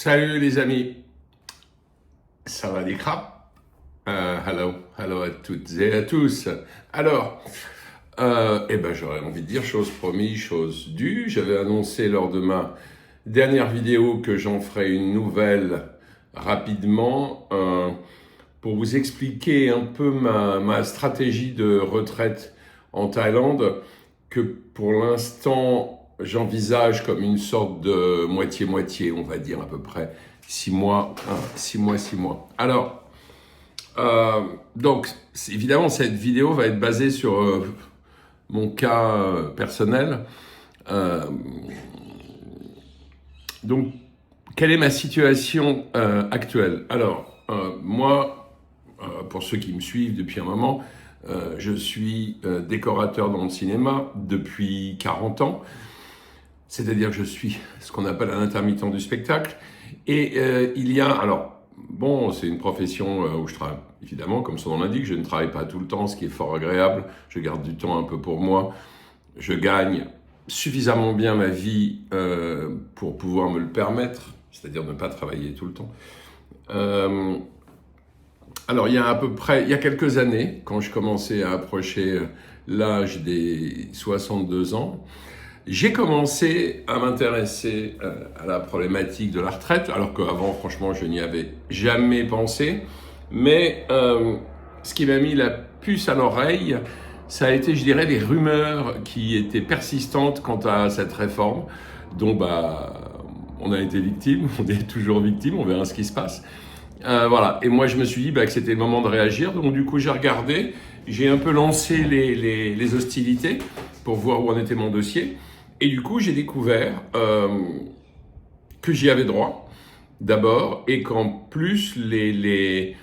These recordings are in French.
Salut les amis, ça va des crapes? Hello à toutes et à tous. Alors, j'aurais envie de dire chose promise, chose due. J'avais annoncé lors de ma dernière vidéo que j'en ferai une nouvelle rapidement pour vous expliquer un peu ma stratégie de retraite en Thaïlande que pour l'instant j'envisage comme une sorte de moitié-moitié, on va dire à peu près 6 mois, 6 mois. Alors, donc évidemment cette vidéo va être basée sur mon cas personnel. Donc, quelle est ma situation actuelle? Alors, moi, pour ceux qui me suivent depuis un moment, je suis décorateur dans le cinéma depuis 40 ans. C'est-à-dire que je suis ce qu'on appelle un intermittent du spectacle. Et alors, bon, c'est une profession où je travaille, évidemment, comme son nom l'indique, je ne travaille pas tout le temps, ce qui est fort agréable. Je garde du temps un peu pour moi. Je gagne suffisamment bien ma vie pour pouvoir me le permettre, c'est-à-dire ne pas travailler tout le temps. Alors, il y a quelques années, quand je commençais à approcher l'âge des 62 ans, j'ai commencé à m'intéresser à la problématique de la retraite, alors qu'avant, franchement, je n'y avais jamais pensé. Mais ce qui m'a mis la puce à l'oreille, ça a été, je dirais, les rumeurs qui étaient persistantes quant à cette réforme, dont on a été victime, on est toujours victime, on verra ce qui se passe. Voilà. Et moi, je me suis dit que c'était le moment de réagir. Donc, du coup, j'ai regardé, j'ai un peu lancé les hostilités pour voir où en était mon dossier. Et du coup, j'ai découvert que j'y avais droit, d'abord, et qu'en plus, le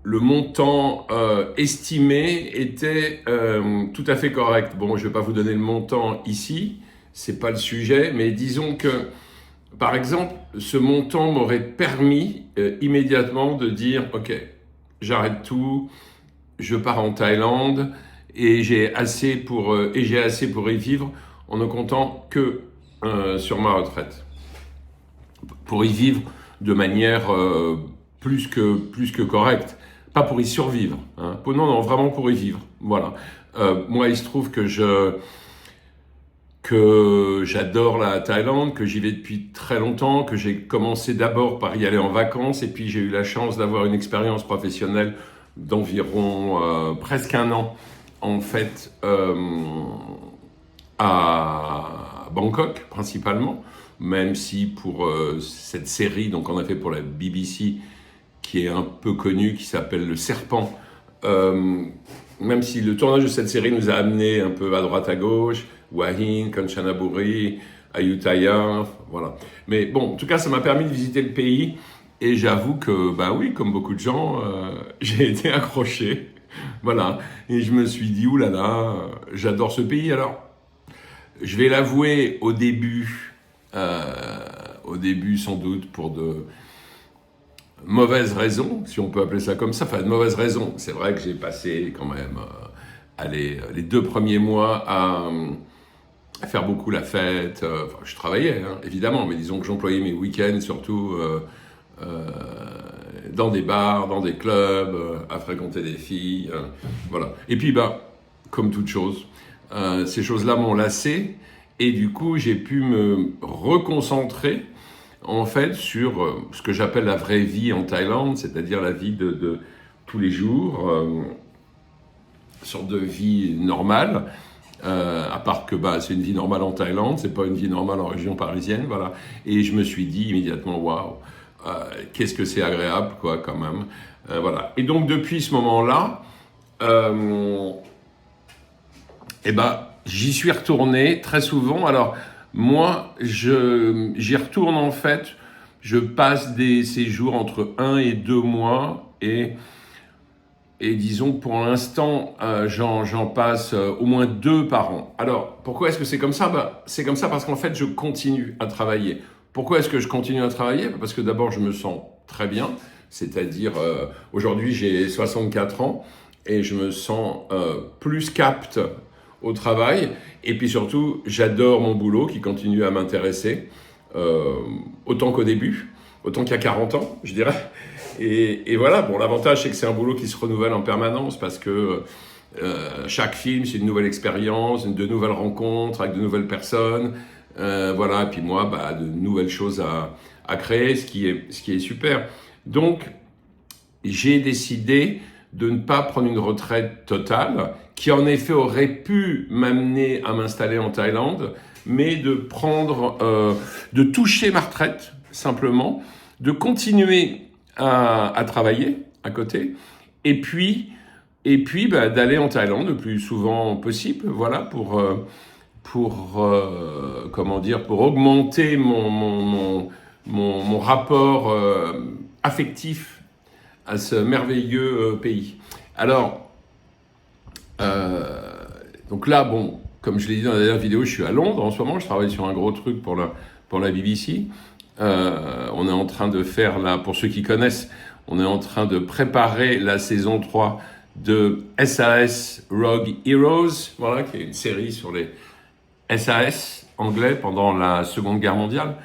montant estimé était tout à fait correct. Bon, je ne vais pas vous donner le montant ici, c'est pas le sujet, mais disons que, par exemple, ce montant m'aurait permis immédiatement de dire « Ok, j'arrête tout, je pars en Thaïlande et j'ai assez pour y vivre en ne comptant que sur ma retraite. Pour y vivre de manière plus que correcte. Pas pour y survivre. Hein. Non, vraiment pour y vivre. Voilà. Moi, il se trouve que j'adore la Thaïlande, que j'y vais depuis très longtemps, que j'ai commencé d'abord par y aller en vacances, et puis j'ai eu la chance d'avoir une expérience professionnelle d'environ presque un an, en fait, à Bangkok, principalement, même si pour cette série, donc on a fait pour la BBC, qui est un peu connue, qui s'appelle Le Serpent, même si le tournage de cette série nous a amené un peu à droite à gauche, Wahin, Kanchanaburi, Ayutthaya, voilà. Mais bon, en tout cas, ça m'a permis de visiter le pays, et j'avoue que, oui, comme beaucoup de gens, j'ai été accroché, voilà. Et je me suis dit, oulala, j'adore ce pays. Alors, je vais l'avouer, au début sans doute pour de mauvaises raisons, si on peut appeler ça comme ça, enfin de mauvaises raisons. C'est vrai que j'ai passé quand même les 2 premiers mois à faire beaucoup la fête. Je travaillais, hein, évidemment, mais disons que j'employais mes week-ends surtout dans des bars, dans des clubs, à fréquenter des filles, voilà. Et puis, comme toute chose, ces choses-là m'ont lassé, et du coup, j'ai pu me reconcentrer, en fait, sur ce que j'appelle la vraie vie en Thaïlande, c'est-à-dire la vie de tous les jours, une sorte de vie normale, à part que c'est une vie normale en Thaïlande, c'est pas une vie normale en région parisienne, voilà. Et je me suis dit immédiatement, waouh, qu'est-ce que c'est agréable, quoi, quand même. Voilà. Et donc, depuis ce moment-là, j'y suis retourné très souvent. Alors, moi, j'y retourne en fait. Je passe des séjours entre 1 et 2 mois et disons que pour l'instant, j'en passe au moins 2 par an. Alors, pourquoi est-ce que c'est comme ça? C'est comme ça parce qu'en fait, je continue à travailler. Pourquoi est-ce que je continue à travailler? Parce que d'abord, je me sens très bien. C'est-à-dire, aujourd'hui, j'ai 64 ans et je me sens plus qu'apte au travail. Et puis surtout, j'adore mon boulot qui continue à m'intéresser. autant qu'au début, autant qu'il y a 40 ans, je dirais. Et voilà, bon, l'avantage, c'est que c'est un boulot qui se renouvelle en permanence parce que chaque film, c'est une nouvelle expérience, de nouvelles rencontres avec de nouvelles personnes. Voilà, et puis moi, de nouvelles choses à créer, ce qui est super. Donc, j'ai décidé de ne pas prendre une retraite totale, qui en effet aurait pu m'amener à m'installer en Thaïlande, mais de de toucher ma retraite, simplement, de continuer à travailler à côté, et puis d'aller en Thaïlande le plus souvent possible, voilà, pour augmenter mon rapport affectif à ce merveilleux pays. Alors, donc là, bon, comme je l'ai dit dans la dernière vidéo, je suis à Londres en ce moment, je travaille sur un gros truc pour la BBC. On est en train de faire, là, pour ceux qui connaissent, on est en train de préparer la saison 3 de SAS Rogue Heroes, voilà, qui est une série sur les SAS anglais pendant la Seconde Guerre mondiale.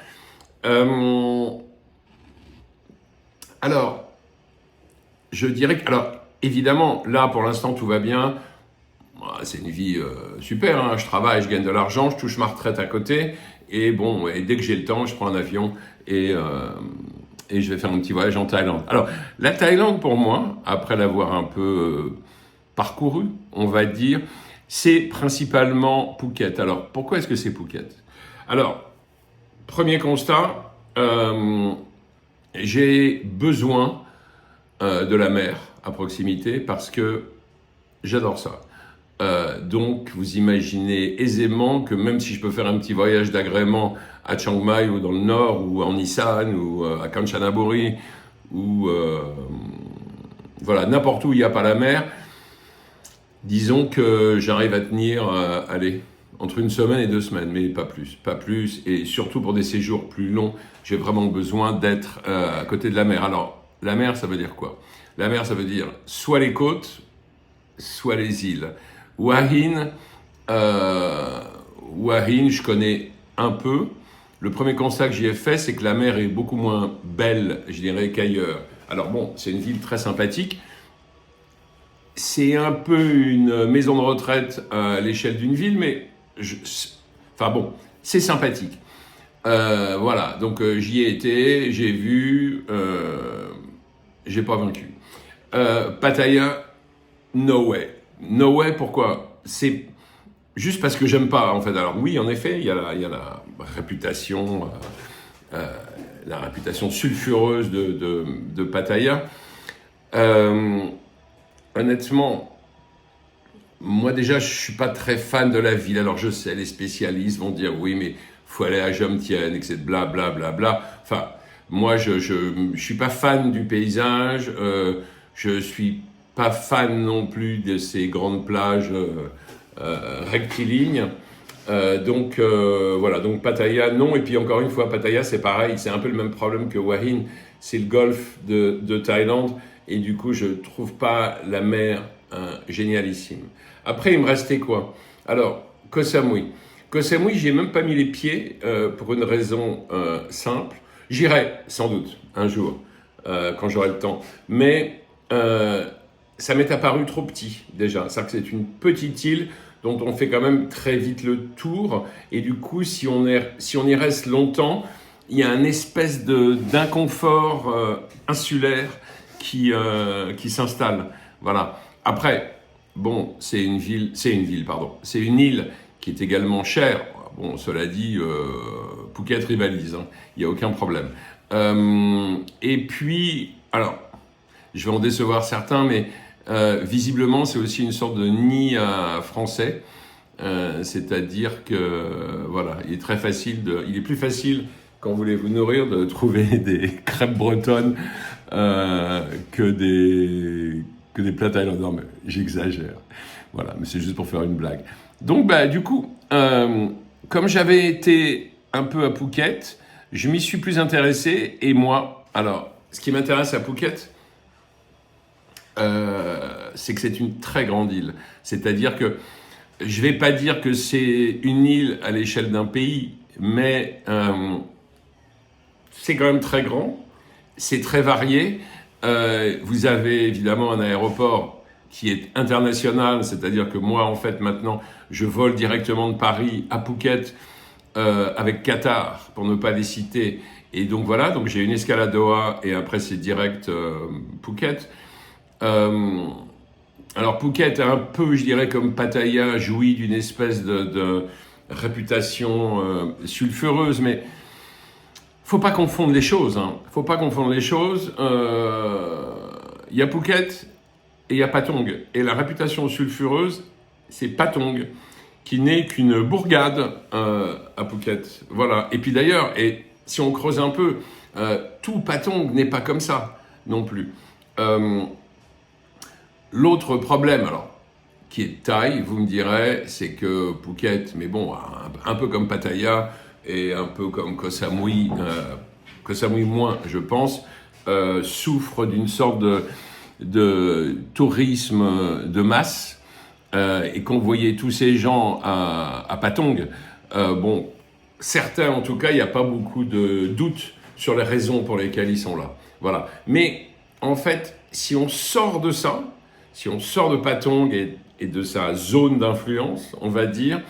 Alors, je dirais que, alors, évidemment, là, pour l'instant, tout va bien. C'est une vie super, hein. Je travaille, je gagne de l'argent, je touche ma retraite à côté. Et bon, et dès que j'ai le temps, je prends un avion et je vais faire un petit voyage en Thaïlande. Alors, la Thaïlande, pour moi, après l'avoir un peu parcouru, on va dire, c'est principalement Phuket. Alors, pourquoi est-ce que c'est Phuket? Alors, premier constat, j'ai besoin de la mer à proximité parce que j'adore ça. Donc, vous imaginez aisément que même si je peux faire un petit voyage d'agrément à Chiang Mai ou dans le nord ou en Isan ou à Kanchanaburi ou voilà, n'importe où il n'y a pas la mer, disons que j'arrive à tenir allez, entre 1 semaine et 2 semaines, mais pas plus, et surtout pour des séjours plus longs, j'ai vraiment besoin d'être à côté de la mer. Alors, la mer, ça veut dire quoi? La mer, ça veut dire soit les côtes, soit les îles. Hua Hin, je connais un peu. Le premier constat que j'y ai fait, c'est que la mer est beaucoup moins belle, je dirais, qu'ailleurs. Alors bon, c'est une ville très sympathique. C'est un peu une maison de retraite à l'échelle d'une ville, mais enfin bon, c'est sympathique. Voilà, donc j'y ai été, j'ai vu, j'ai pas vaincu. Pattaya, no way. No way, pourquoi? C'est juste parce que j'aime pas, en fait. Alors oui, en effet, il y a la réputation sulfureuse de Pattaya. Honnêtement, moi déjà, je suis pas très fan de la ville. Alors je sais, les spécialistes vont dire oui, mais faut aller à Jomtien, etc. Bla bla bla bla. Enfin, moi, je suis pas fan du paysage. Je suis pas fan non plus de ces grandes plages rectilignes. Donc voilà, donc Pattaya, non. Et puis encore une fois, Pattaya, c'est pareil, c'est un peu le même problème que Hua Hin. C'est le golfe de Thaïlande. Et du coup, je trouve pas la mer génialissime. Après, il me restait quoi? Alors, Koh Samui. Koh Samui, j'y ai même pas mis les pieds pour une raison simple. J'irai sans doute un jour quand j'aurai le temps. Mais ça m'est apparu trop petit déjà. C'est-à-dire que c'est une petite île dont on fait quand même très vite le tour. Et du coup, si on y reste longtemps, il y a une espèce d'inconfort insulaire qui s'installe. Voilà. Après, bon, c'est une île qui est également chère. Bon, cela dit, Phuket rivalise, hein. Il n'y a aucun problème. Et puis, alors, je vais en décevoir certains, mais visiblement, c'est aussi une sorte de nid français. C'est-à-dire que, voilà, il est plus facile, quand vous voulez vous nourrir, de trouver des crêpes bretonnes que des plats thaïlandais. Non, mais j'exagère. Voilà, mais c'est juste pour faire une blague. Donc, du coup, comme j'avais été un peu à Phuket, je m'y suis plus intéressé. Et moi, alors, ce qui m'intéresse à Phuket, c'est que c'est une très grande île. C'est-à-dire que je ne vais pas dire que c'est une île à l'échelle d'un pays, mais c'est quand même très grand, c'est très varié. Vous avez évidemment un aéroport qui est international, c'est-à-dire que moi, en fait, maintenant, je vole directement de Paris à Phuket avec Qatar, pour ne pas les citer. Et donc voilà, donc j'ai une escale à Doha et après c'est direct Phuket. Alors Phuket, un peu, je dirais, comme Pattaya, jouit d'une espèce de réputation sulfureuse, mais faut pas confondre les choses. Faut pas confondre les choses. Il y a Phuket et il y a Patong. Et la réputation sulfureuse, c'est Patong, qui n'est qu'une bourgade à Phuket. Voilà. Et puis d'ailleurs, et si on creuse un peu, tout Patong n'est pas comme ça non plus. L'autre problème, alors, qui est de taille, vous me direz, c'est que Phuket, mais bon, un peu comme Pattaya et un peu comme Koh Samui, Koh Samui moins, je pense, souffre d'une sorte de tourisme de masse. Et quand vous voyez tous ces gens à Patong, bon, certains en tout cas, il n'y a pas beaucoup de doutes sur les raisons pour lesquelles ils sont là. Voilà. Mais en fait, si on sort de ça, si on sort de Patong et de sa zone d'influence, on va dire,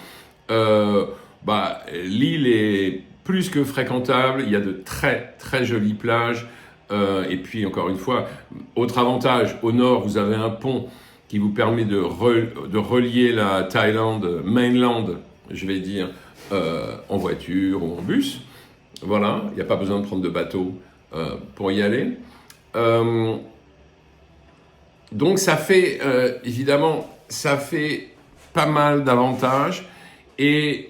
l'île est plus que fréquentable, il y a de très très jolies plages, et puis encore une fois, autre avantage, au nord vous avez un pont qui vous permet de relier la Thaïlande, mainland, je vais dire, en voiture ou en bus. Voilà, il n'y a pas besoin de prendre de bateau pour y aller. Donc ça fait, évidemment, ça fait pas mal d'avantages et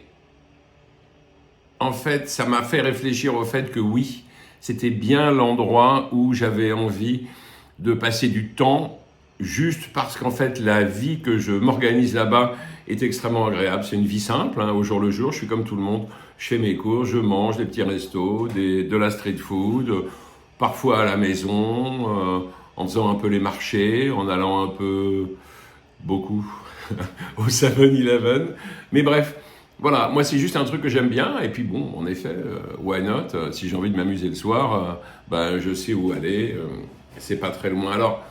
en fait, ça m'a fait réfléchir au fait que oui, c'était bien l'endroit où j'avais envie de passer du temps juste parce qu'en fait, la vie que je m'organise là-bas est extrêmement agréable. C'est une vie simple, au jour le jour, je suis comme tout le monde, je fais mes courses, je mange des petits restos, de la street food, parfois à la maison, en faisant un peu les marchés, en allant un peu, beaucoup, au 7-Eleven. Mais bref, voilà, moi c'est juste un truc que j'aime bien. Et puis bon, en effet, why not? Si j'ai envie de m'amuser le soir, je sais où aller. C'est pas très loin. Alors,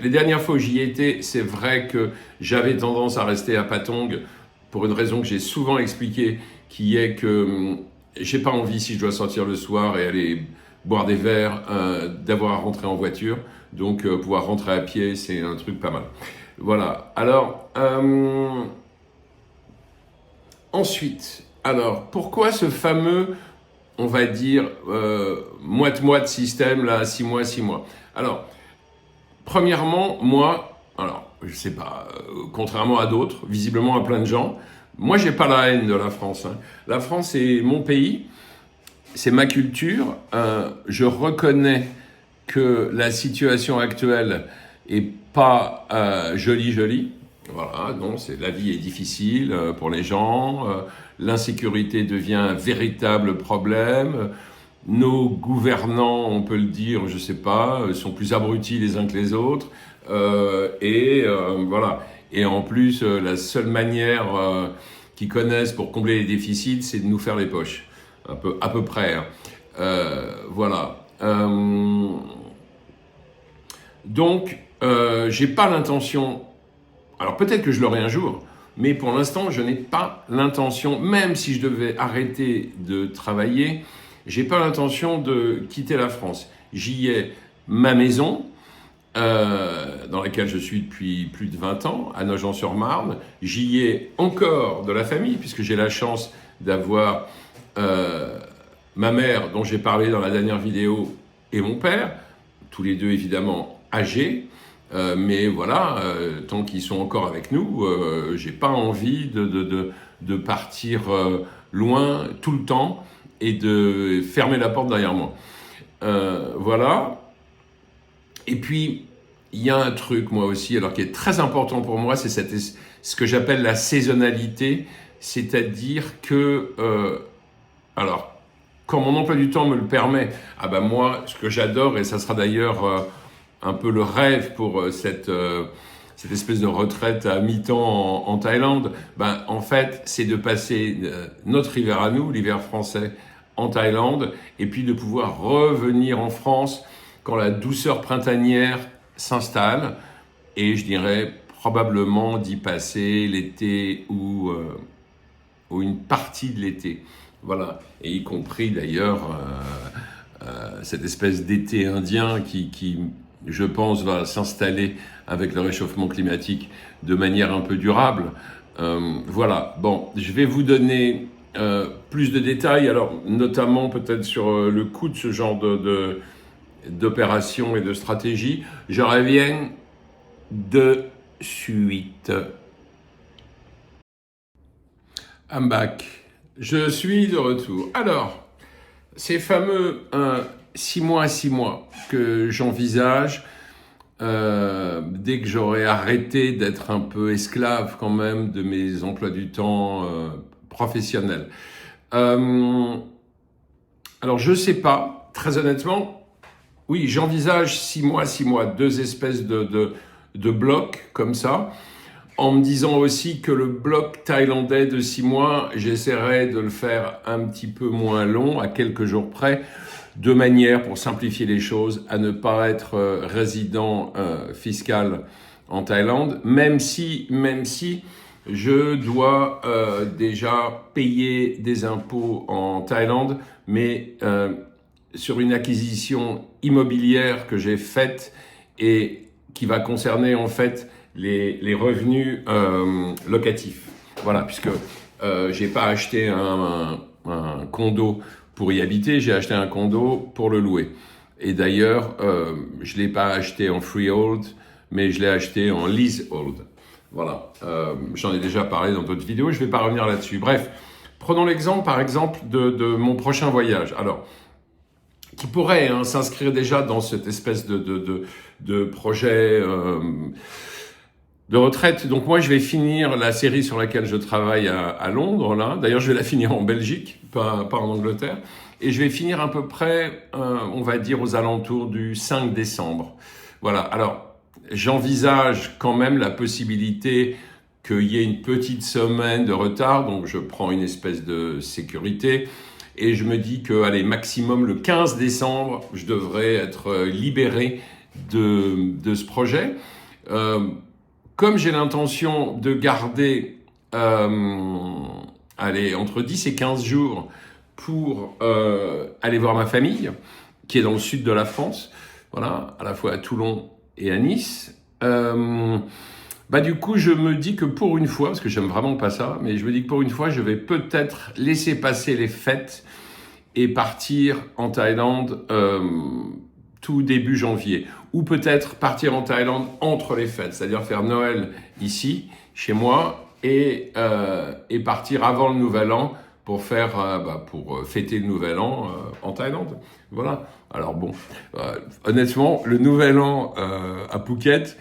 les dernières fois où j'y étais, c'est vrai que j'avais tendance à rester à Patong pour une raison que j'ai souvent expliquée, qui est que j'ai pas envie, si je dois sortir le soir et aller boire des verres, d'avoir à rentrer en voiture. Donc pouvoir rentrer à pied, c'est un truc pas mal. Voilà. Alors, ensuite, alors, pourquoi ce fameux, on va dire, moite-moite système, là, 6 mois, 6 mois? Alors, premièrement, moi, alors, je sais pas, contrairement à d'autres, visiblement à plein de gens, moi, j'ai pas la haine de la France. La France, c'est mon pays, c'est ma culture. Je reconnais que la situation actuelle est pas jolie. Voilà, non, la vie est difficile pour les gens. L'insécurité devient un véritable problème. Nos gouvernants, on peut le dire, je sais pas, sont plus abrutis les uns que les autres. Voilà. Et en plus, la seule manière qu'ils connaissent pour combler les déficits, c'est de nous faire les poches, à peu près. Voilà. Donc, j'ai pas l'intention. Alors peut-être que je l'aurai un jour, mais pour l'instant, je n'ai pas l'intention, même si je devais arrêter de travailler, j'ai pas l'intention de quitter la France. J'y ai ma maison, dans laquelle je suis depuis plus de 20 ans, à Nogent-sur-Marne. J'y ai encore de la famille, puisque j'ai la chance d'avoir ma mère, dont j'ai parlé dans la dernière vidéo, et mon père, tous les deux évidemment âgés. Mais voilà, tant qu'ils sont encore avec nous, j'ai pas envie de partir loin tout le temps et de fermer la porte derrière moi. Voilà. Et puis, il y a un truc, moi aussi, alors qui est très important pour moi, c'est ce que j'appelle la saisonnalité, c'est-à-dire que, alors, quand mon emploi du temps me le permet, moi, ce que j'adore, et ça sera d'ailleurs un peu le rêve pour cette espèce de retraite à mi-temps en Thaïlande, en fait, c'est de passer notre hiver à nous, l'hiver français, en Thaïlande et puis de pouvoir revenir en France quand la douceur printanière s'installe et je dirais probablement d'y passer l'été ou une partie de l'été. Voilà, et y compris d'ailleurs cette espèce d'été indien qui, je pense, va s'installer avec le réchauffement climatique de manière un peu durable. Voilà, bon, je vais vous donner plus de détails, alors notamment peut-être sur le coût de ce genre d'opération et de stratégie. Je reviens de suite. I'm back. Je suis de retour. Alors, ces fameux 6 mois à 6 mois que j'envisage, dès que j'aurai arrêté d'être un peu esclave quand même de mes emplois du temps professionnels. Alors, je sais pas, très honnêtement, oui, j'envisage 6 mois, 2 espèces de blocs comme ça, en me disant aussi que le bloc thaïlandais de 6 mois, j'essaierai de le faire un petit peu moins long, à quelques jours près, de manière, pour simplifier les choses, à ne pas être résident fiscal en Thaïlande, même si je dois déjà payer des impôts en Thaïlande, mais sur une acquisition immobilière que j'ai faite et qui va concerner en fait les revenus locatifs. Voilà, puisque j'ai pas acheté un condo pour y habiter, j'ai acheté un condo pour le louer. Et d'ailleurs, je l'ai pas acheté en freehold, mais je l'ai acheté en leasehold. Voilà, j'en ai déjà parlé dans d'autres vidéos, je vais pas revenir là-dessus. Bref, prenons l'exemple, par exemple, de mon prochain voyage. Alors, qui pourrait s'inscrire déjà dans cette espèce de projet de retraite. Donc moi, je vais finir la série sur laquelle je travaille à Londres, là. D'ailleurs, je vais la finir en Belgique, pas en Angleterre. Et je vais finir à peu près, on va dire, aux alentours du 5 décembre. Voilà, alors, j'envisage quand même la possibilité qu'il y ait une petite semaine de retard, donc je prends une espèce de sécurité. Et je me dis que, allez, maximum le 15 décembre, je devrais être libéré de ce projet. Comme j'ai l'intention de garder, allez, entre 10 et 15 jours pour aller voir ma famille, qui est dans le sud de la France, voilà, à la fois à Toulon et à Nice. Du coup, je me dis que pour une fois, parce que j'aime vraiment pas ça, mais je me dis que pour une fois, je vais peut-être laisser passer les fêtes et partir en Thaïlande tout début janvier. Ou peut-être partir en Thaïlande entre les fêtes, c'est-à-dire faire Noël ici, chez moi, et partir avant le Nouvel An pour pour fêter le Nouvel An en Thaïlande. Voilà. Alors bon, honnêtement, le Nouvel An à Phuket,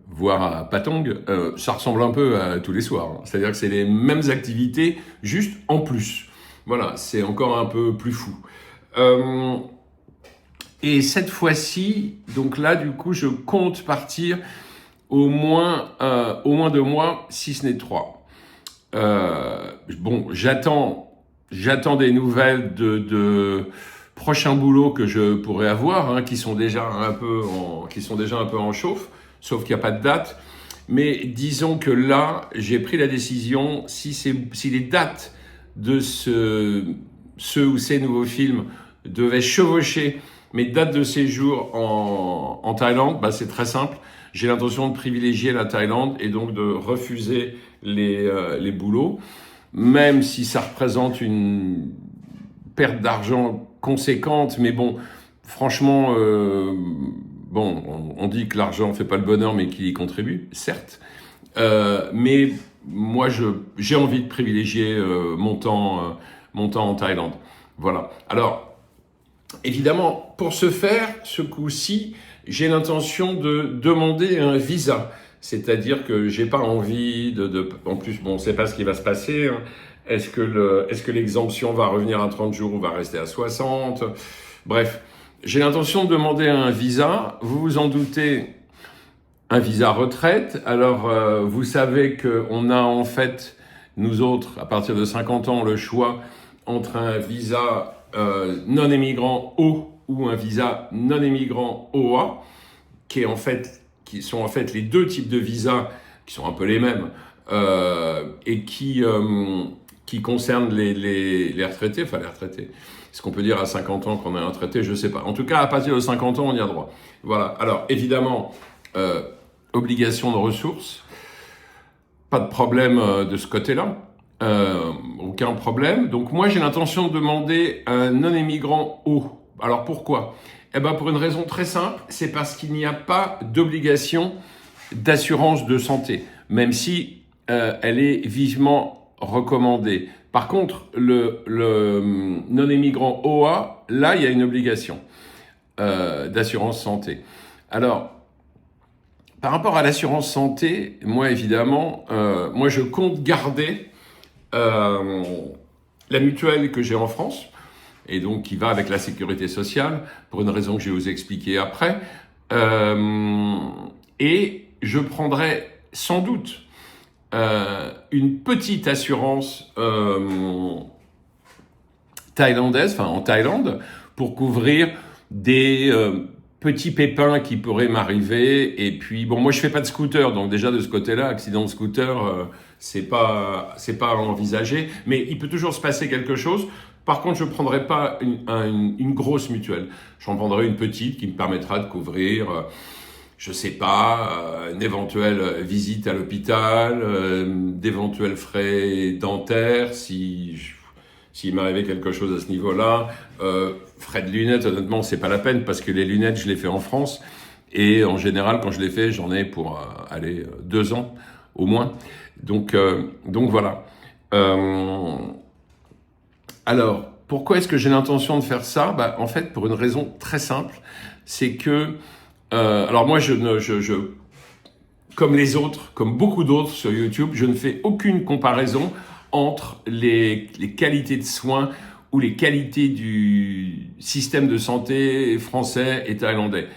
voire à Patong, ça ressemble un peu à tous les soirs. C'est-à-dire que c'est les mêmes activités, juste en plus. Voilà, c'est encore un peu plus fou. Et cette fois-ci, donc là, du coup, je compte partir au moins 2 mois, si ce n'est 3. Bon, j'attends des nouvelles de prochains boulots que je pourrais avoir, qui sont déjà un peu en chauffe, sauf qu'il n'y a pas de date. Mais disons que là, j'ai pris la décision, si les dates de ce ou ces nouveaux films devaient chevaucher mes dates de séjour en Thaïlande, c'est très simple. J'ai l'intention de privilégier la Thaïlande et donc de refuser les boulots, même si ça représente une perte d'argent conséquente. Mais bon, franchement, on dit que l'argent ne fait pas le bonheur, mais qu'il y contribue, certes. Mais moi, j'ai envie de privilégier mon temps en Thaïlande. Voilà. Alors, évidemment, pour ce faire, ce coup-ci, j'ai l'intention de demander un visa. C'est-à-dire que j'ai pas envie en plus, on ne sait pas ce qui va se passer. Est-ce que l'exemption va revenir à 30 jours ou va rester à 60? Bref, j'ai l'intention de demander un visa. Vous vous en doutez, un visa retraite. Alors, vous savez qu'on a en fait nous autres, à partir de 50 ans, le choix entre un visa non-émigrant O ou un visa non-émigrant OA, qui sont en fait les deux types de visas, qui sont un peu les mêmes, et qui concernent les retraités, enfin les retraités. Est-ce qu'on peut dire à 50 ans qu'on est un retraité? Je ne sais pas. En tout cas, à partir de 50 ans, on y a droit. Voilà. Alors, évidemment, obligation de ressources. Pas de problème de ce côté-là. Aucun problème. Donc, moi, j'ai l'intention de demander un non-émigrant O. Alors, pourquoi? Eh ben, pour une raison très simple, c'est parce qu'il n'y a pas d'obligation d'assurance de santé, même si elle est vivement recommandée. Par contre, le non-émigrant OA, là, il y a une obligation d'assurance santé. Alors, par rapport à l'assurance santé, moi, évidemment, moi, je compte garder la mutuelle que j'ai en France, et donc qui va avec la sécurité sociale, pour une raison que je vais vous expliquer après. Et je prendrai sans doute une petite assurance thaïlandaise, enfin en Thaïlande, pour couvrir des petits pépins qui pourraient m'arriver. Et puis, bon, moi je fais pas de scooter, donc déjà de ce côté-là, accident de scooter, c'est pas à envisager, mais il peut toujours se passer quelque chose. Par contre, je ne prendrai pas une grosse mutuelle. J'en prendrai une petite qui me permettra de couvrir, je sais pas, une éventuelle visite à l'hôpital, d'éventuels frais dentaires s'il m'arrivait quelque chose à ce niveau-là. Frais de lunettes, honnêtement, c'est pas la peine parce que les lunettes, je les fais en France. Et en général, quand je les fais, j'en ai pour 2 ans au moins. Donc voilà. Alors, pourquoi est-ce que j'ai l'intention de faire ça? En fait, pour une raison très simple, c'est que, alors moi, comme les autres, comme beaucoup d'autres sur YouTube, je ne fais aucune comparaison entre les qualités de soins ou les qualités du système de santé français et thaïlandais.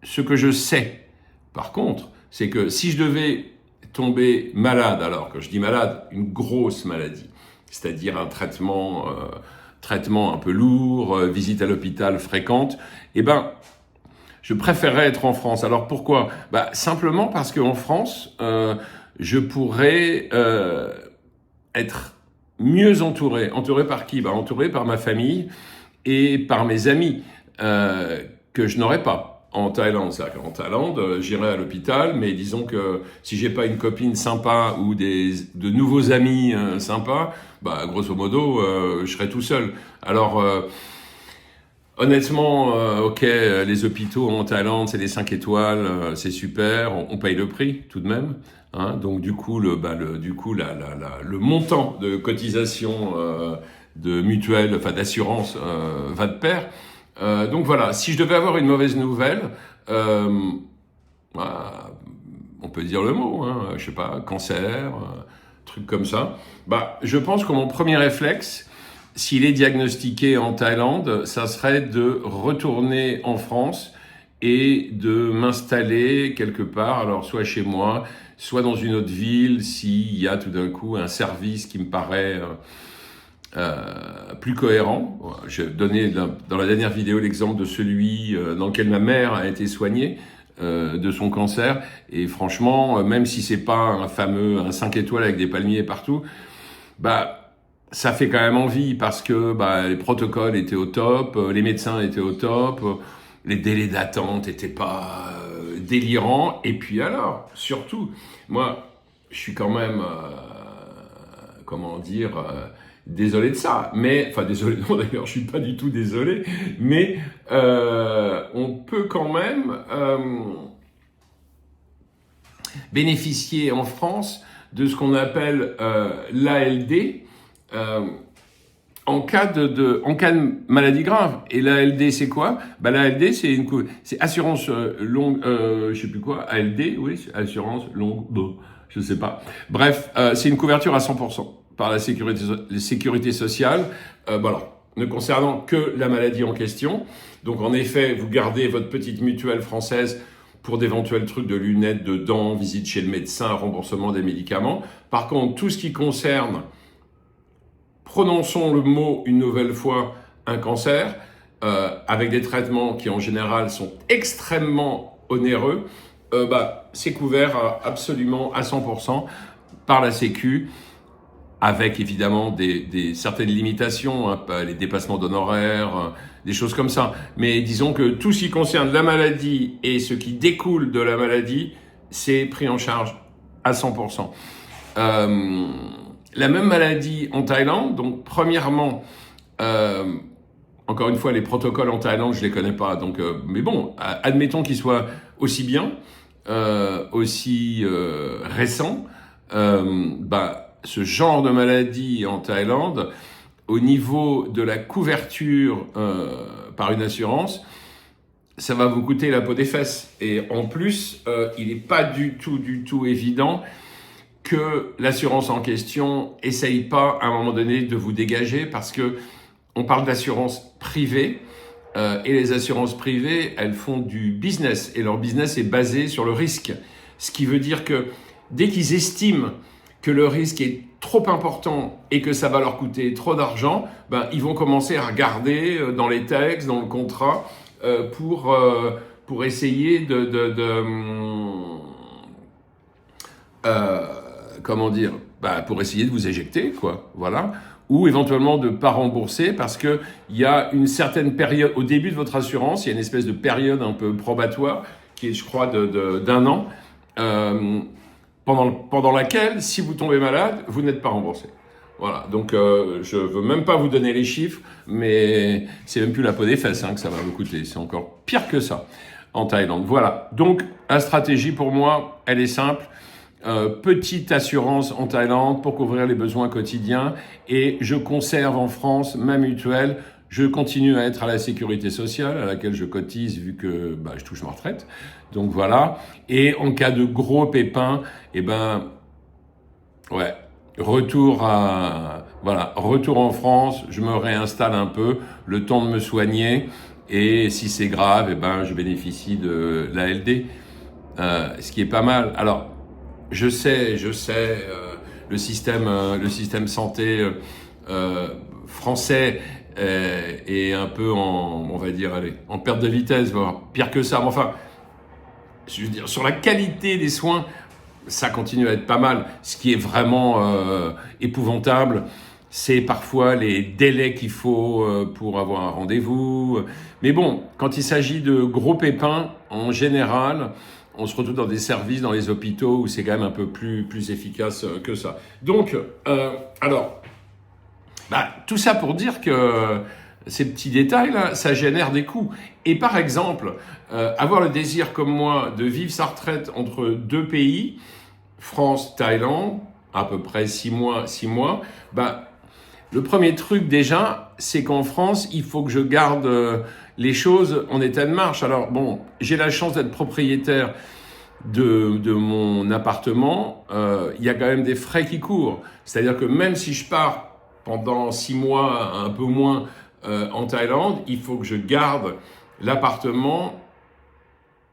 Ce que je sais, par contre, c'est que si je devais tomber malade, alors que je dis malade, une grosse maladie, c'est-à-dire un traitement un peu lourd, visite à l'hôpital fréquente, je préférerais être en France. Alors pourquoi? Simplement parce qu'en France, je pourrais être mieux entouré. Entouré par qui? Entouré par ma famille et par mes amis que je n'aurais pas en Thaïlande. C'est-à-dire qu'en Thaïlande, j'irai à l'hôpital, mais disons que si j'ai pas une copine sympa ou de nouveaux amis sympas, grosso modo, je serai tout seul. Alors, honnêtement, ok, les hôpitaux en Thaïlande, c'est des 5 étoiles, c'est super, on paye le prix tout de même. Hein, donc du coup, le montant de cotisation de mutuelle, enfin d'assurance, va de pair. Donc voilà, si je devais avoir une mauvaise nouvelle, on peut dire le mot, hein, je sais pas, cancer, truc comme ça. Je pense que mon premier réflexe, s'il est diagnostiqué en Thaïlande, ça serait de retourner en France et de m'installer quelque part, alors soit chez moi, soit dans une autre ville, s'il y a tout d'un coup un service qui me paraît plus cohérent. J'ai donné dans la dernière vidéo l'exemple de celui dans lequel ma mère a été soignée de son cancer, et franchement, même si c'est pas un 5 étoiles avec des palmiers partout, ça fait quand même envie parce que les protocoles étaient au top, les médecins étaient au top, les délais d'attente étaient pas délirants. Et puis alors, surtout, moi, je suis quand même, désolé de ça. Mais, enfin désolé, non d'ailleurs, je suis pas du tout désolé. Mais on peut quand même bénéficier en France de ce qu'on appelle l'ALD. En cas de maladie grave. Et l'ALD, c'est quoi? L'ALD, c'est assurance longue, je sais plus quoi, ALD, oui, assurance longue, je sais pas. Bref, c'est une couverture à 100% par la sécurité sociale, ne concernant que la maladie en question. Donc en effet, vous gardez votre petite mutuelle française pour d'éventuels trucs de lunettes, de dents, visite chez le médecin, remboursement des médicaments. Par contre, tout ce qui concerne, prononçons le mot une nouvelle fois, un cancer, avec des traitements qui en général sont extrêmement onéreux, c'est couvert absolument à 100% par la Sécu, avec évidemment certaines limitations, hein, les dépassements d'honoraires, des choses comme ça. Mais disons que tout ce qui concerne la maladie et ce qui découle de la maladie, c'est pris en charge à 100%. La même maladie en Thaïlande, donc premièrement, encore une fois, les protocoles en Thaïlande, je les connais pas, donc, mais bon, admettons qu'ils soient aussi bien, aussi récents, ce genre de maladie en Thaïlande, au niveau de la couverture par une assurance, ça va vous coûter la peau des fesses. Et en plus, il n'est pas du tout évident que l'assurance en question essaye pas à un moment donné de vous dégager, parce que on parle d'assurance privée, et les assurances privées, elles font du business, et leur business est basé sur le risque. Ce qui veut dire que dès qu'ils estiment que le risque est trop important et que ça va leur coûter trop d'argent, ils vont commencer à regarder dans les textes, dans le contrat, pour essayer pour essayer de vous éjecter, quoi. Voilà. Ou éventuellement de pas rembourser, parce que il y a une certaine période au début de votre assurance, il y a une espèce de période un peu probatoire qui est, je crois, d'un an, pendant laquelle, si vous tombez malade, vous n'êtes pas remboursé. Voilà. Donc je veux même pas vous donner les chiffres, mais c'est même plus la peau des fesses que ça va vous coûter. C'est encore pire que ça en Thaïlande. Voilà. Donc la stratégie pour moi, elle est simple. Petite assurance en Thaïlande pour couvrir les besoins quotidiens, et je conserve en France ma mutuelle. Je continue à être à la sécurité sociale à laquelle je cotise, vu que je touche ma retraite. Donc voilà. Et en cas de gros pépins, retour en France. Je me réinstalle un peu, le temps de me soigner, et si c'est grave, je bénéficie de l'ALD, ce qui est pas mal. Alors, je sais, le système santé français est un peu en perte de vitesse, voire pire que ça. Mais enfin, je veux dire, sur la qualité des soins, ça continue à être pas mal. Ce qui est vraiment épouvantable, c'est parfois les délais qu'il faut pour avoir un rendez-vous. Mais bon, quand il s'agit de gros pépins, en général, on se retrouve dans des services, dans les hôpitaux, où c'est quand même un peu plus efficace que ça. Donc, tout ça pour dire que ces petits détails-là, ça génère des coûts. Et par exemple, avoir le désir comme moi de vivre sa retraite entre deux pays, France, Thaïlande, à peu près 6 mois, le premier truc déjà, c'est qu'en France, il faut que je garde les choses en état de marche. Alors bon, j'ai la chance d'être propriétaire de mon appartement. Il y a quand même des frais qui courent. C'est-à-dire que même si je pars pendant 6 mois, un peu moins en Thaïlande, il faut que je garde l'appartement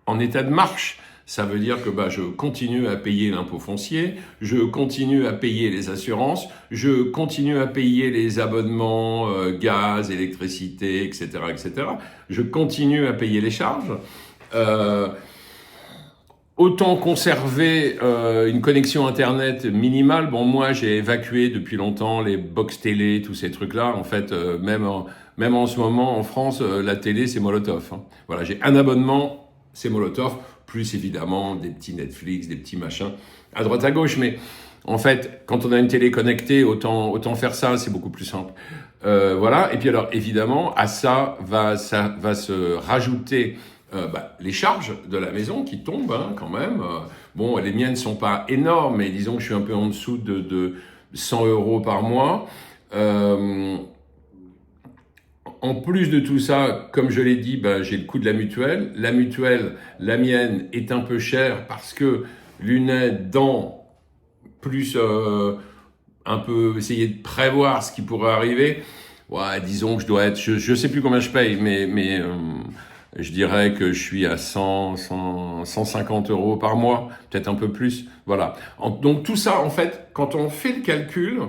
en état de marche. Ça veut dire que je continue à payer l'impôt foncier, je continue à payer les assurances, je continue à payer les abonnements gaz, électricité, etc., etc. Je continue à payer les charges. Autant conserver une connexion Internet minimale. Bon, moi, j'ai évacué depuis longtemps les box télé, tous ces trucs-là. En fait, même en ce moment, en France, la télé, c'est Molotov. Voilà, j'ai un abonnement, c'est Molotov, plus évidemment des petits Netflix, des petits machins à droite à gauche. Mais en fait, quand on a une télé connectée, autant faire ça, c'est beaucoup plus simple. Voilà. Et puis alors, évidemment, à ça va se rajouter les charges de la maison qui tombent quand même. Bon, les miennes sont pas énormes, mais disons que je suis un peu en dessous de 100 € par mois. En plus de tout ça, comme je l'ai dit, j'ai le coût de la mutuelle. La mutuelle, la mienne, est un peu chère parce que lunettes, dents, plus un peu essayer de prévoir ce qui pourrait arriver. Ouais, disons que je dois être, je sais plus combien je paye, mais je dirais que je suis à 150 euros par mois, peut-être un peu plus. Voilà. Donc tout ça, en fait, quand on fait le calcul,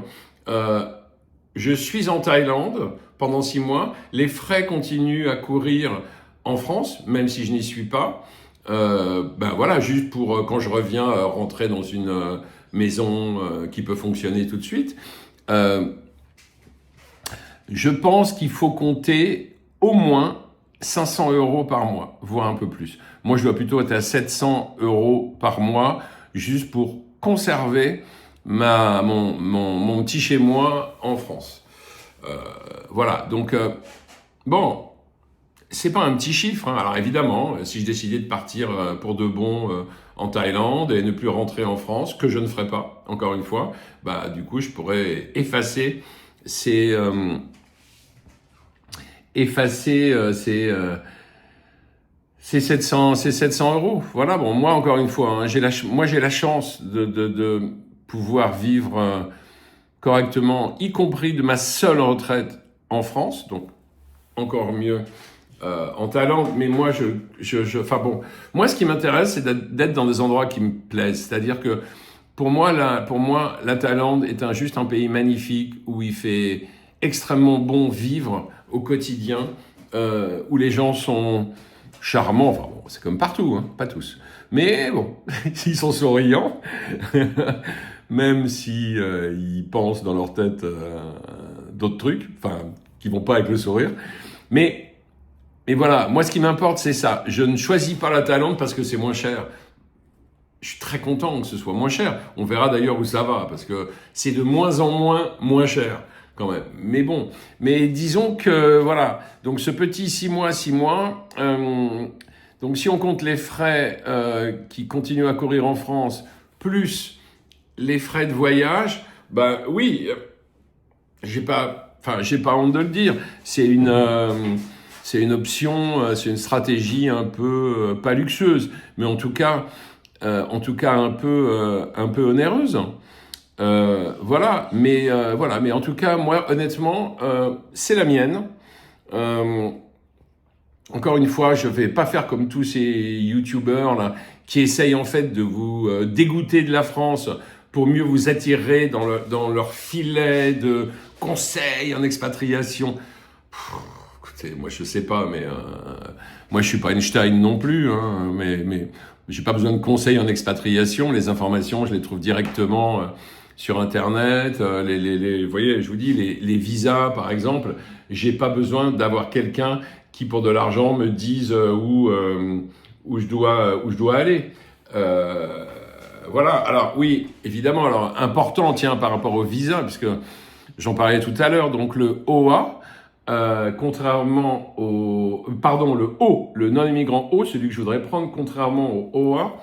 je suis en Thaïlande pendant 6 mois, les frais continuent à courir en France, même si je n'y suis pas. Ben voilà, juste pour quand je reviens rentrer dans une maison qui peut fonctionner tout de suite. Je pense qu'il faut compter au moins 500 euros par mois, voire un peu plus. Moi, je dois plutôt être à 700 euros par mois, juste pour conserver mon petit chez-moi en France. Voilà, donc, bon, c'est pas un petit chiffre, hein. Alors évidemment, si je décidais de partir pour de bon en Thaïlande et ne plus rentrer en France, que je ne ferai pas, encore une fois, bah du coup je pourrais ces ces 700 euros. Voilà, bon, moi encore une fois, hein, j'ai la chance de pouvoir vivre correctement, y compris de ma seule retraite en France, donc encore mieux en Thaïlande, mais moi, enfin bon, moi, ce qui m'intéresse, c'est d'être dans des endroits qui me plaisent. C'est-à-dire que pour moi, la Thaïlande est juste un pays magnifique où il fait extrêmement bon vivre au quotidien, où les gens sont charmants. Enfin bon, c'est comme partout, hein, pas tous. Mais bon, ils sont souriants, même si ils pensent dans leur tête d'autres trucs, enfin, qui vont pas avec le sourire. Mais voilà, moi ce qui m'importe c'est ça. Je ne choisis pas la Thaïlande parce que c'est moins cher. Je suis très content que ce soit moins cher. On verra d'ailleurs où ça va parce que c'est de moins en moins cher quand même. Mais bon, mais disons que voilà. Donc ce petit 6 mois. Donc si on compte les frais qui continuent à courir en France plus les frais de voyage, ben oui, j'ai pas honte de le dire. C'est une option, c'est une stratégie un peu pas luxueuse, mais en tout cas un peu onéreuse. Voilà, mais en tout cas, moi, honnêtement, c'est la mienne. Encore une fois, je vais pas faire comme tous ces youtubeurs là qui essayent en fait de vous dégoûter de la France pour mieux vous attirer dans leur filet de conseils en expatriation. Écoutez, moi je sais pas, mais moi je suis pas Einstein non plus, hein, mais j'ai pas besoin de conseils en expatriation. Les informations, je les trouve directement sur Internet. Vous voyez, je vous dis, les visas, par exemple, j'ai pas besoin d'avoir quelqu'un qui, pour de l'argent, me dise où je dois aller. Voilà. Alors oui, évidemment. Alors important, tiens, par rapport au visa, puisque j'en parlais tout à l'heure. Donc le OA. Contrairement le non-immigrant O, celui que je voudrais prendre, contrairement au OA,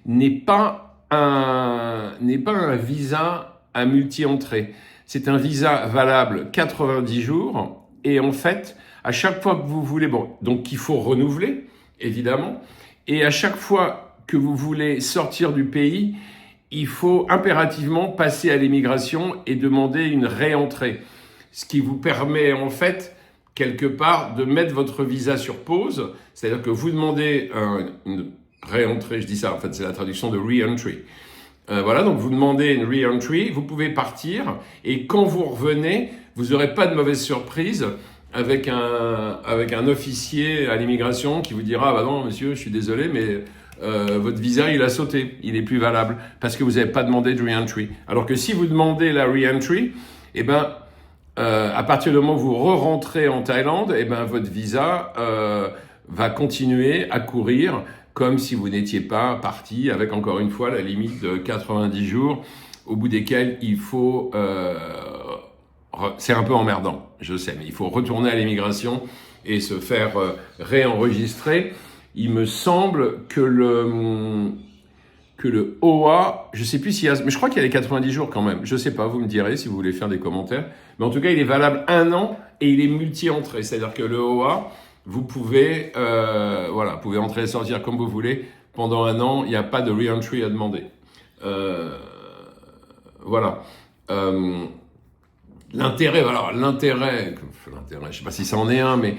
n'est pas un visa à multi-entrée. C'est un visa valable 90 jours et en fait, à chaque fois que vous voulez, donc qu'il faut renouveler, évidemment, et à chaque fois que vous voulez sortir du pays, il faut impérativement passer à l'immigration et demander une réentrée. Ce qui vous permet en fait, quelque part, de mettre votre visa sur pause. C'est-à-dire que vous demandez une réentrée, je dis ça, en fait c'est la traduction de re-entry. Voilà, donc vous demandez une re-entry, vous pouvez partir, et quand vous revenez, vous n'aurez pas de mauvaise surprise avec un officier à l'immigration qui vous dira « Ah bah non monsieur, je suis désolé, mais votre visa il a sauté, il est plus valable, parce que vous n'avez pas demandé de re-entry. » Alors que si vous demandez la re-entry, eh ben, à partir du moment où vous re-rentrez en Thaïlande, eh ben, votre visa va continuer à courir comme si vous n'étiez pas parti avec, encore une fois, la limite de 90 jours, au bout desquels il faut... c'est un peu emmerdant, je sais, mais il faut retourner à l'immigration et se faire réenregistrer. Il me semble que le OA, je sais plus s'il y a, mais je crois qu'il y a les 90 jours quand même. Je sais pas, vous me direz si vous voulez faire des commentaires. Mais en tout cas, il est valable 1 an et il est multi-entrée. C'est-à-dire que le OA, vous pouvez, vous pouvez entrer et sortir comme vous voulez pendant 1 an. Il n'y a pas de re-entry à demander. Voilà. L'intérêt, je sais pas si ça en est un, mais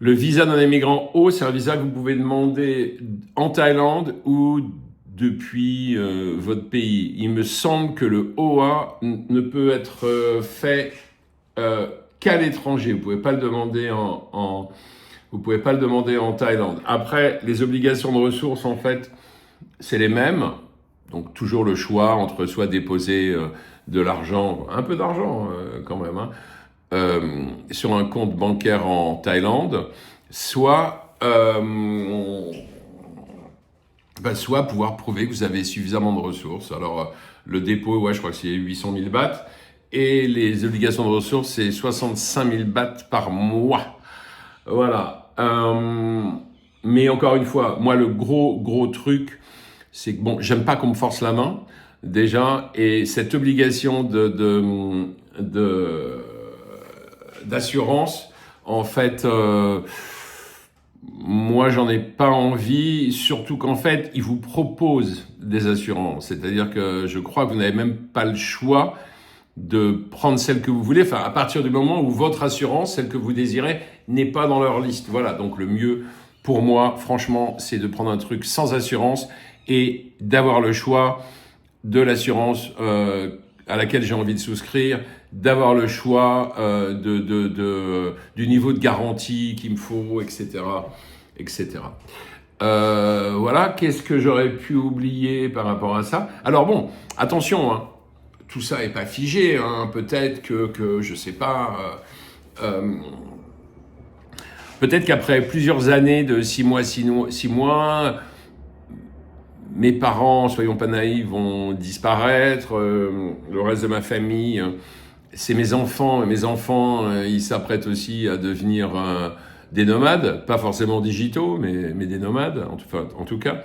Le visa d'un immigrant O, c'est un visa que vous pouvez demander en Thaïlande ou depuis votre pays. Il me semble que le OA ne peut être fait qu'à l'étranger. Vous pouvez pas le demander vous pouvez pas le demander en Thaïlande. Après, les obligations de ressources, en fait, c'est les mêmes. Donc toujours le choix entre soit déposer de l'argent, un peu d'argent quand même, hein, sur un compte bancaire en Thaïlande, soit soit pouvoir prouver que vous avez suffisamment de ressources. Alors le dépôt, ouais, je crois que c'est 800 000 bahts, et les obligations de ressources, c'est 65 000 bahts par mois. Voilà. Mais encore une fois, moi le gros truc, c'est que bon, j'aime pas qu'on me force la main déjà, et cette obligation d'assurance, en fait, moi j'en ai pas envie, surtout qu'en fait ils vous proposent des assurances, c'est-à-dire que je crois que vous n'avez même pas le choix de prendre celle que vous voulez, enfin à partir du moment où votre assurance, celle que vous désirez, n'est pas dans leur liste. Voilà, donc le mieux pour moi, franchement, c'est de prendre un truc sans assurance et d'avoir le choix de l'assurance à laquelle j'ai envie de souscrire, d'avoir le choix du niveau de garantie qu'il me faut, etc. etc. Voilà, qu'est-ce que j'aurais pu oublier par rapport à ça? Alors bon, attention, hein, tout ça n'est pas figé, hein, peut-être que je sais pas... peut-être qu'après plusieurs années de 6 mois, mes parents, soyons pas naïfs, vont disparaître. Le reste de ma famille, c'est mes enfants. Et mes enfants, ils s'apprêtent aussi à devenir des nomades, pas forcément digitaux, mais des nomades, en tout cas.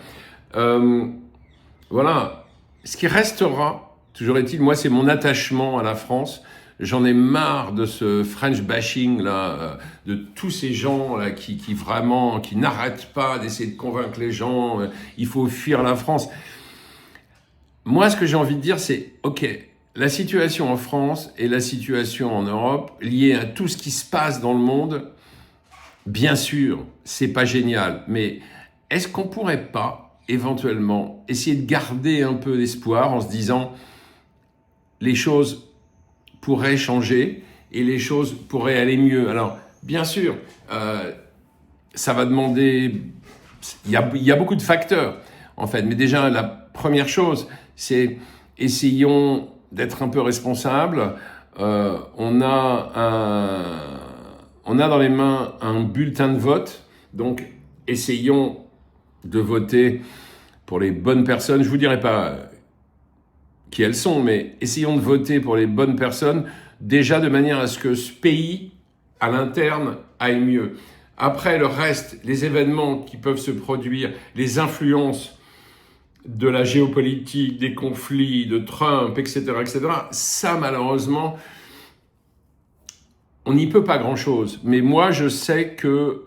Voilà. Ce qui restera, toujours est-il, moi, c'est mon attachement à la France. J'en ai marre de ce French bashing là, de tous ces gens là qui vraiment, qui n'arrêtent pas d'essayer de convaincre les gens. Il faut fuir la France. Moi, ce que j'ai envie de dire, c'est ok, la situation en France et la situation en Europe liée à tout ce qui se passe dans le monde. Bien sûr, c'est pas génial, mais est-ce qu'on pourrait pas éventuellement essayer de garder un peu d'espoir en se disant les choses pourrait changer et les choses pourraient aller mieux. Alors, bien sûr, ça va demander... Il y a beaucoup de facteurs, en fait. Mais déjà, la première chose, c'est essayons d'être un peu responsables. On a dans les mains un bulletin de vote. Donc, essayons de voter pour les bonnes personnes. Je ne vous dirai pas qui elles sont, mais essayons de voter pour les bonnes personnes, déjà de manière à ce que ce pays, à l'interne, aille mieux. Après, le reste, les événements qui peuvent se produire, les influences de la géopolitique, des conflits, de Trump, etc., ça, malheureusement, on n'y peut pas grand-chose. Mais moi, je sais que...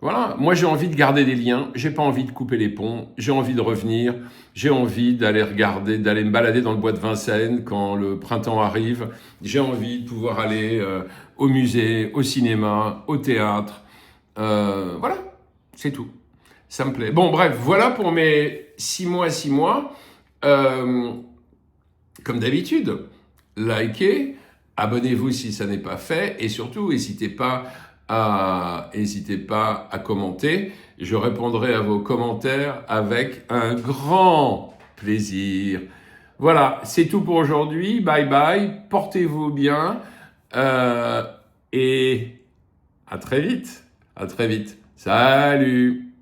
voilà, moi j'ai envie de garder des liens, j'ai pas envie de couper les ponts, j'ai envie de revenir, j'ai envie d'aller regarder, d'aller me balader dans le bois de Vincennes quand le printemps arrive, j'ai envie de pouvoir aller au musée, au cinéma, au théâtre, voilà, c'est tout, ça me plaît. Bon bref, voilà pour mes 6 mois, comme d'habitude, likez, abonnez-vous si ça n'est pas fait et surtout n'hésitez pas à commenter. Je répondrai à vos commentaires avec un grand plaisir. Voilà, c'est tout pour aujourd'hui. Bye bye, portez-vous bien et à très vite. À très vite. Salut!